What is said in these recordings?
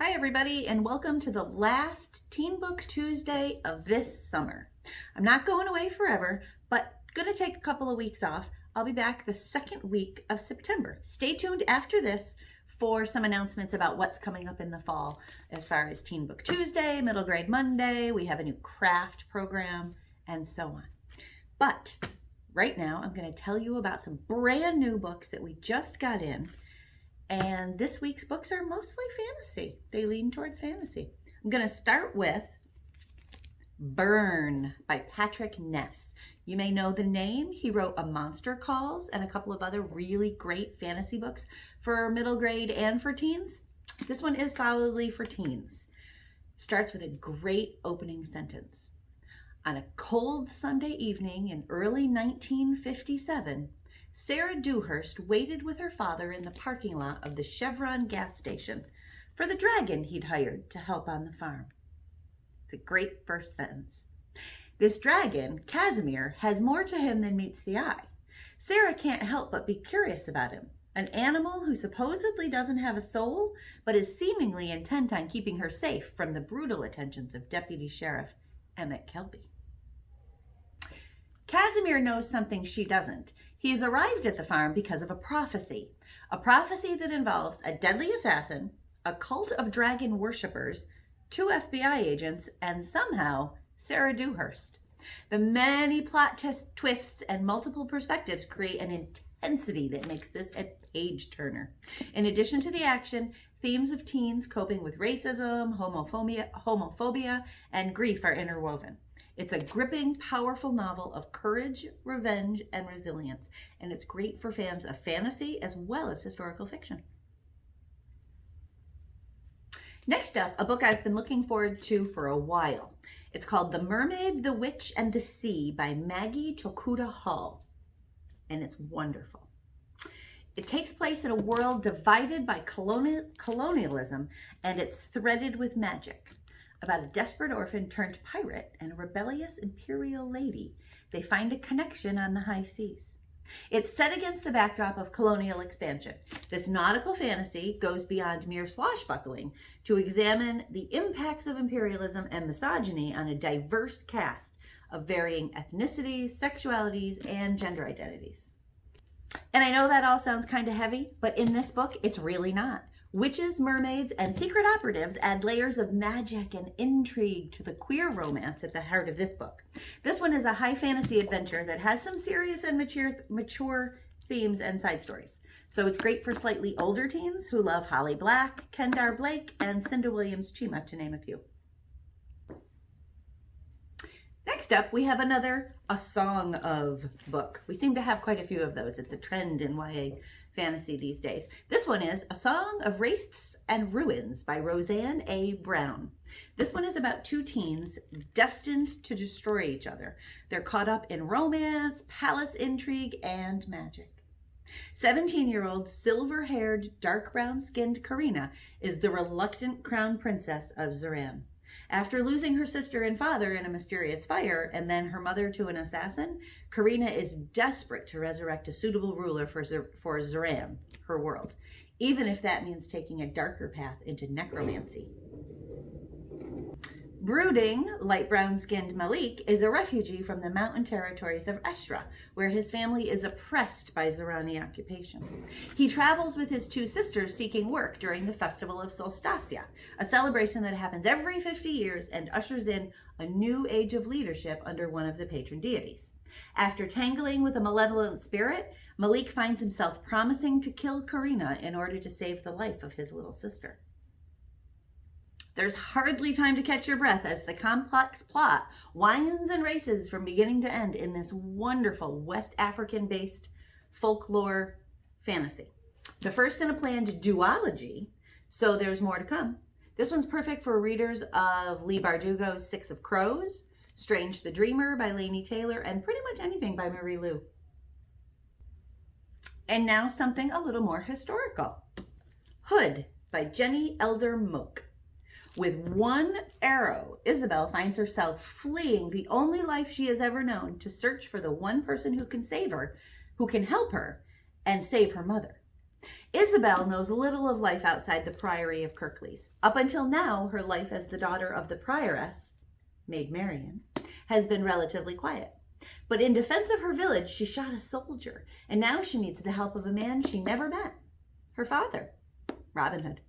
Hi everybody, and welcome to the last Teen Book Tuesday of this summer. I'm not going away forever, but gonna take a couple of weeks off. I'll be back the second week of September. Stay tuned after this for some announcements about what's coming up in the fall as far as Teen Book Tuesday, Middle Grade Monday, we have a new craft program, and so on. But right now, I'm gonna tell you about some brand new books that we just got in. And this week's books are mostly fantasy. They lean towards fantasy. I'm going to start with Burn by Patrick Ness. You may know the name. He wrote A Monster Calls and a couple of other really great fantasy books for middle grade and for teens. This one is solidly for teens. Starts with a great opening sentence. On a cold Sunday evening in early 1957, Sarah Dewhurst waited with her father in the parking lot of the Chevron gas station for the dragon he'd hired to help on the farm. It's a great first sentence. This dragon, Casimir, has more to him than meets the eye. Sarah can't help but be curious about him, an animal who supposedly doesn't have a soul, but is seemingly intent on keeping her safe from the brutal attentions of Deputy Sheriff Emmett Kelby. Casimir knows something she doesn't. He's arrived at the farm because of a prophecy that involves a deadly assassin, a cult of dragon worshippers, 2 FBI agents, and somehow Sarah Dewhurst. The many plot twists and multiple perspectives create an intensity that makes this a page-turner. In addition to the action, themes of teens coping with racism, homophobia, and grief are interwoven. It's a gripping, powerful novel of courage, revenge, and resilience, and it's great for fans of fantasy as well as historical fiction. Next up, a book I've been looking forward to for a while. It's called The Mermaid, the Witch, and the Sea by Maggie Tokuda Hall, and it's wonderful. It takes place in a world divided by colonialism, and it's threaded with magic. About a desperate orphan turned pirate and a rebellious imperial lady. They find a connection on the high seas. It's set against the backdrop of colonial expansion. This nautical fantasy goes beyond mere swashbuckling to examine the impacts of imperialism and misogyny on a diverse cast of varying ethnicities, sexualities, and gender identities. And I know that all sounds kind of heavy, but in this book, it's really not. Witches, mermaids, and secret operatives add layers of magic and intrigue to the queer romance at the heart of this book. This one is a high fantasy adventure that has some serious and mature themes and side stories. So it's great for slightly older teens who love Holly Black, Kendar Blake, and Cinda Williams Chima, to name a few. Next up, we have another A Song of book. We seem to have quite a few of those. It's a trend in YA fantasy these days. This one is A Song of Wraiths and Ruins by Roseanne A. Brown. This one is about 2 teens destined to destroy each other. They're caught up in romance, palace intrigue, and magic. 17-year-old silver-haired, dark brown-skinned Karina is the reluctant crown princess of Zoran. After losing her sister and father in a mysterious fire, and then her mother to an assassin, Karina is desperate to resurrect a suitable ruler for Zoran, her world, even if that means taking a darker path into necromancy. Brooding, light brown-skinned Malik is a refugee from the mountain territories of Eshra, where his family is oppressed by Zorani occupation. He travels with his 2 sisters seeking work during the Festival of Solstasia, a celebration that happens every 50 years and ushers in a new age of leadership under one of the patron deities. After tangling with a malevolent spirit, Malik finds himself promising to kill Karina in order to save the life of his little sister. There's hardly time to catch your breath as the complex plot winds and races from beginning to end in this wonderful West African-based folklore fantasy. The first in a planned duology, so there's more to come. This one's perfect for readers of Leigh Bardugo's 6 of Crows, Strange the Dreamer by Laini Taylor, and pretty much anything by Marie Lu. And now something a little more historical. Hood by Jenny Elder Moak. With one arrow, Isabel finds herself fleeing the only life she has ever known to search for the one person who can save her, who can help her, and save her mother. Isabel knows little of life outside the priory of Kirklees. Up until now, her life as the daughter of the prioress, Maid Marian, has been relatively quiet. But in defense of her village, she shot a soldier, and now she needs the help of a man she never met, her father, Robin Hood.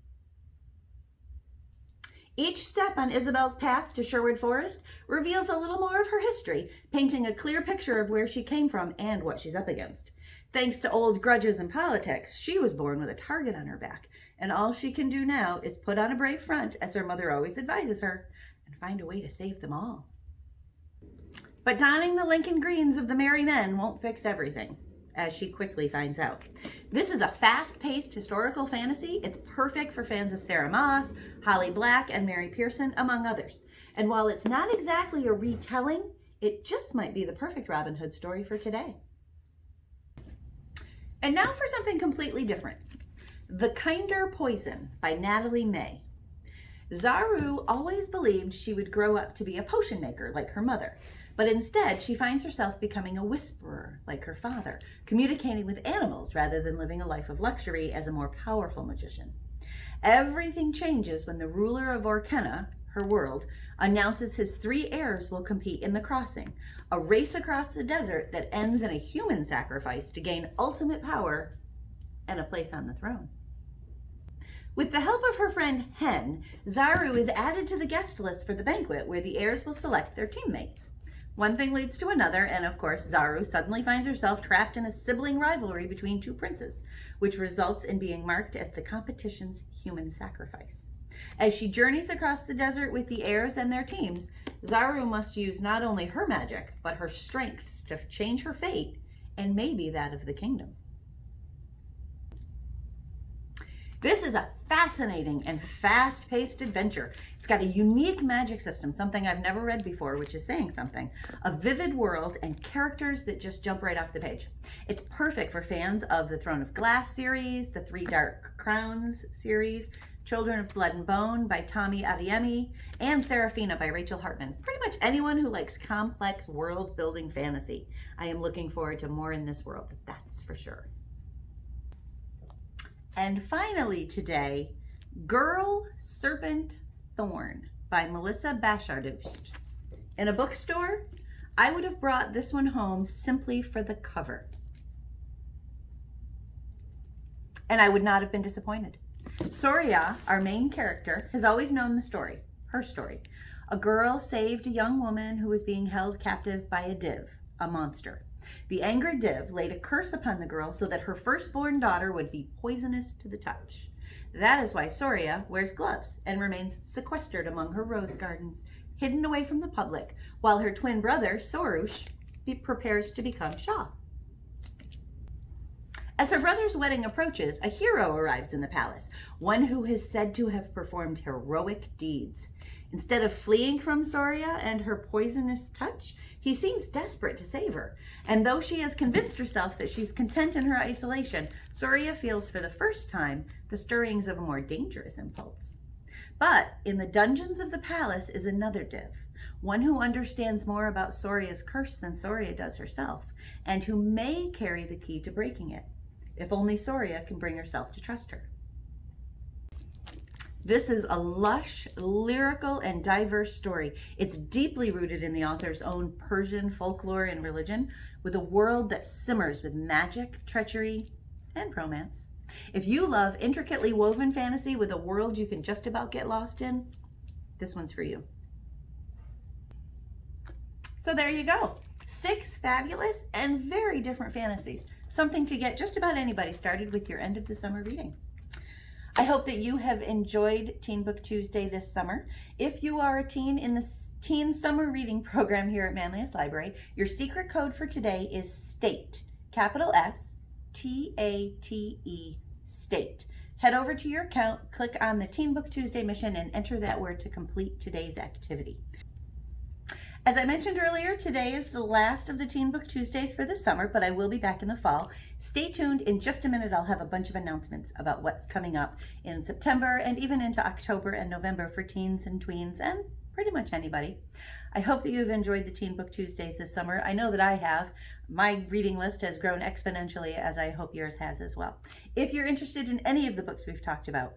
Each step on Isabel's path to Sherwood Forest reveals a little more of her history, painting a clear picture of where she came from and what she's up against. Thanks to old grudges and politics, she was born with a target on her back, and all she can do now is put on a brave front, as her mother always advises her, and find a way to save them all. But donning the Lincoln greens of the merry men won't fix everything, as she quickly finds out. This is a fast-paced historical fantasy. It's perfect for fans of Sarah Moss, Holly Black, and Mary Pearson, among others. And while it's not exactly a retelling, it just might be the perfect Robin Hood story for today. And now for something completely different. The Kinder Poison by Natalie May. Zaru always believed she would grow up to be a potion maker like her mother, but instead she finds herself becoming a whisperer like her father, communicating with animals rather than living a life of luxury as a more powerful magician. Everything changes when the ruler of Orkena, her world, announces his 3 heirs will compete in the Crossing, a race across the desert that ends in a human sacrifice to gain ultimate power and a place on the throne. With the help of her friend Hen, Zaru is added to the guest list for the banquet where the heirs will select their teammates. One thing leads to another, and of course, Zaru suddenly finds herself trapped in a sibling rivalry between 2 princes, which results in being marked as the competition's human sacrifice. As she journeys across the desert with the heirs and their teams, Zaru must use not only her magic, but her strengths to change her fate, and maybe that of the kingdom. This is a fascinating and fast-paced adventure. It's got a unique magic system, something I've never read before, which is saying something, a vivid world, and characters that just jump right off the page. It's perfect for fans of the Throne of Glass series, the 3 Dark Crowns series, Children of Blood and Bone by Tommy Adeyemi, and Serafina by Rachel Hartman. Pretty much anyone who likes complex world-building fantasy. I am looking forward to more in this world, that's for sure. And finally today, Girl, Serpent, Thorn by Melissa Bashardust. In a bookstore, I would have brought this one home simply for the cover. And I would not have been disappointed. Soria, our main character, has always known the story, her story. A girl saved a young woman who was being held captive by a div, a monster. The angry div laid a curse upon the girl so that her firstborn daughter would be poisonous to the touch. That is why Soria wears gloves and remains sequestered among her rose gardens, hidden away from the public, while her twin brother, Sorush, prepares to become Shah. As her brother's wedding approaches, a hero arrives in the palace, one who is said to have performed heroic deeds. Instead of fleeing from Soria and her poisonous touch, he seems desperate to save her. And though she has convinced herself that she's content in her isolation, Soria feels for the first time the stirrings of a more dangerous impulse. But in the dungeons of the palace is another div, one who understands more about Soria's curse than Soria does herself, and who may carry the key to breaking it, if only Soria can bring herself to trust her. This is a lush, lyrical, and diverse story. It's deeply rooted in the author's own Persian folklore and religion, with a world that simmers with magic, treachery, and romance. If you love intricately woven fantasy with a world you can just about get lost in, this one's for you. So there you go. 6 fabulous and very different fantasies. Something to get just about anybody started with your end of the summer reading. I hope that you have enjoyed Teen Book Tuesday this summer. If you are a teen in the Teen Summer Reading Program here at Manlius Library, your secret code for today is STATE, capital S-T-A-T-E, STATE. Head over to your account, click on the Teen Book Tuesday mission, and enter that word to complete today's activity. As I mentioned earlier, today is the last of the Teen Book Tuesdays for the summer, but I will be back in the fall. Stay tuned. In just a minute, I'll have a bunch of announcements about what's coming up in September and even into October and November for teens and tweens and pretty much anybody. I hope that you've enjoyed the Teen Book Tuesdays this summer. I know that I have. My reading list has grown exponentially, as I hope yours has as well. If you're interested in any of the books we've talked about,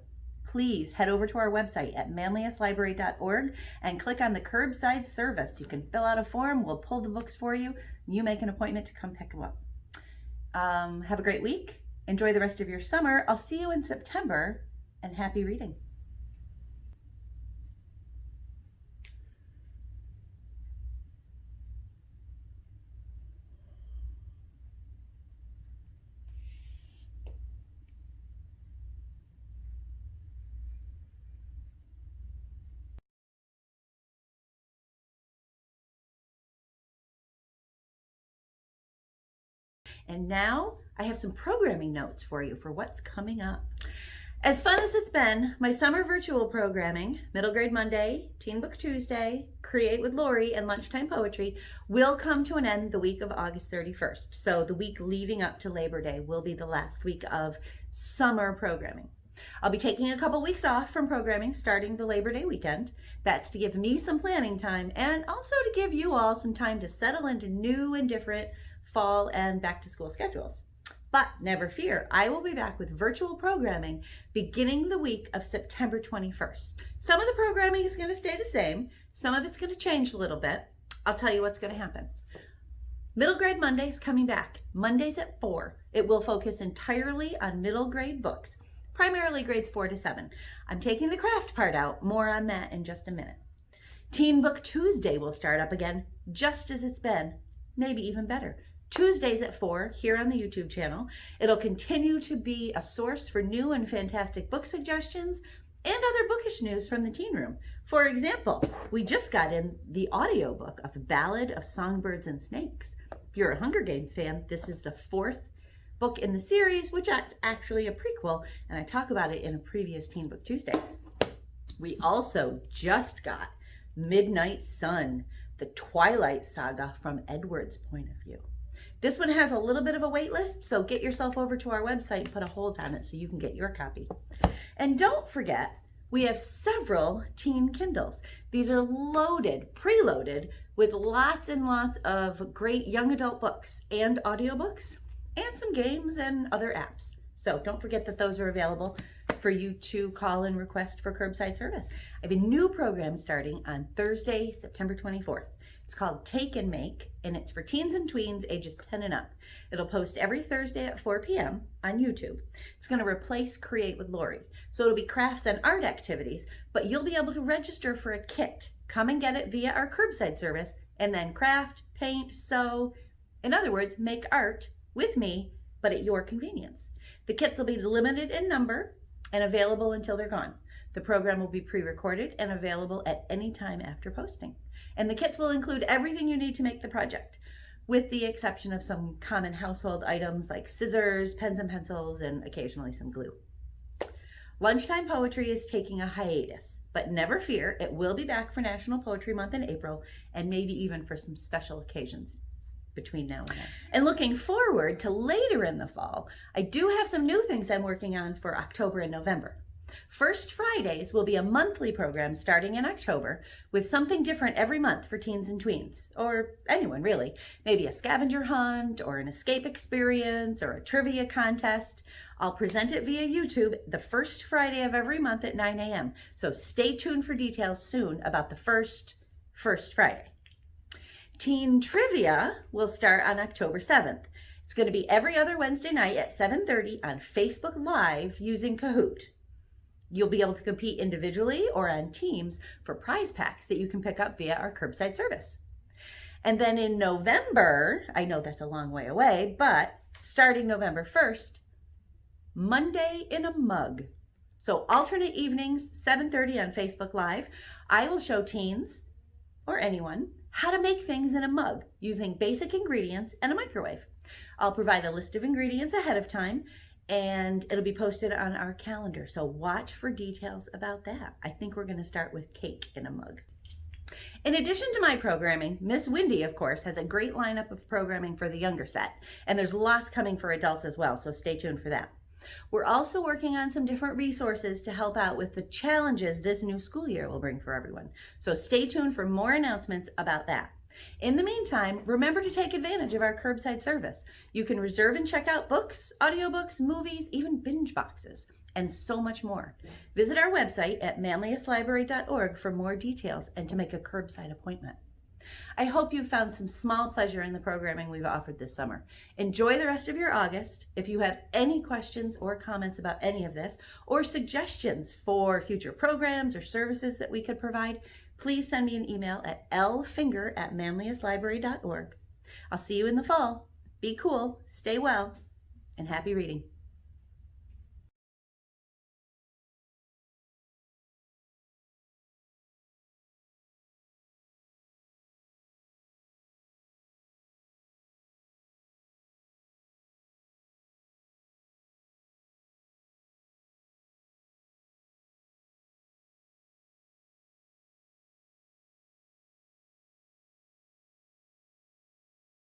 please head over to our website at manliuslibrary.org and click on the curbside service. You can fill out a form, we'll pull the books for you, and you make an appointment to come pick them up. Have a great week. Enjoy the rest of your summer. I'll see you in September, and happy reading. And now I have some programming notes for you for what's coming up. As fun as it's been, my summer virtual programming, Middle Grade Monday, Teen Book Tuesday, Create with Lorie, and Lunchtime Poetry will come to an end the week of August 31st. So the week leading up to Labor Day will be the last week of summer programming. I'll be taking a couple weeks off from programming starting the Labor Day weekend. That's to give me some planning time and also to give you all some time to settle into new and different fall and back to school schedules. But never fear, I will be back with virtual programming beginning the week of September 21st. Some of the programming is going to stay the same. Some of it's going to change a little bit. I'll tell you what's going to happen. Middle grade Monday is coming back. Mondays at 4. It will focus entirely on middle grade books, primarily grades 4 to 7. I'm taking the craft part out. More on that in just a minute. Teen Book Tuesday will start up again, just as it's been, maybe even better. Tuesdays at 4 here on the YouTube channel. It'll continue to be a source for new and fantastic book suggestions and other bookish news from the teen room. For example, we just got in the audiobook of The Ballad of Songbirds and Snakes. If you're a Hunger Games fan, this is the 4th book in the series, which is actually a prequel, and I talk about it in a previous Teen Book Tuesday. We also just got Midnight Sun, the Twilight Saga from Edward's point of view. This one has a little bit of a wait list, so get yourself over to our website and put a hold on it so you can get your copy. And don't forget, we have several teen Kindles. These are loaded, preloaded, with lots and lots of great young adult books and audiobooks and some games and other apps. So don't forget that those are available for you to call and request for curbside service. I have a new program starting on Thursday, September 24th. It's called Take and Make, and it's for teens and tweens ages 10 and up. It'll post every Thursday at 4 p.m. on YouTube. It's going to replace Create with Lorie. So it'll be crafts and art activities, but you'll be able to register for a kit. Come and get it via our curbside service, and then craft, paint, sew. In other words, make art with me, but at your convenience. The kits will be limited in number and available until they're gone. The program will be pre-recorded and available at any time after posting. And the kits will include everything you need to make the project, with the exception of some common household items like scissors, pens and pencils, and occasionally some glue. Lunchtime Poetry is taking a hiatus, but never fear, it will be back for National Poetry Month in April, and maybe even for some special occasions between now and then. And looking forward to later in the fall, I do have some new things I'm working on for October and November. First Fridays will be a monthly program starting in October with something different every month for teens and tweens, or anyone really. Maybe a scavenger hunt or an escape experience or a trivia contest. I'll present it via YouTube the first Friday of every month at 9 a.m. So stay tuned for details soon about the first Friday. Teen Trivia will start on October 7th. It's going to be every other Wednesday night at 7:30 on Facebook Live using Kahoot. You'll be able to compete individually or on teams for prize packs that you can pick up via our curbside service. And then in November, I know that's a long way away, but starting November 1st, Monday in a Mug. So alternate evenings, 7:30 on Facebook Live, I will show teens or anyone how to make things in a mug using basic ingredients and a microwave. I'll provide a list of ingredients ahead of time, and it'll be posted on our calendar. So watch for details about that. I think we're going to start with cake in a mug. In addition to my programming, Miss Wendy, of course, has a great lineup of programming for the younger set. And there's lots coming for adults as well, so stay tuned for that. We're also working on some different resources to help out with the challenges this new school year will bring for everyone. So stay tuned for more announcements about that. In the meantime, remember to take advantage of our curbside service. You can reserve and check out books, audiobooks, movies, even binge boxes, and so much more. Visit our website at manliuslibrary.org for more details and to make a curbside appointment. I hope you've found some small pleasure in the programming we've offered this summer. Enjoy the rest of your August. If you have any questions or comments about any of this, or suggestions for future programs or services that we could provide, please send me an email at lfinger@manliuslibrary.org. I'll see you in the fall. Be cool, stay well, and happy reading.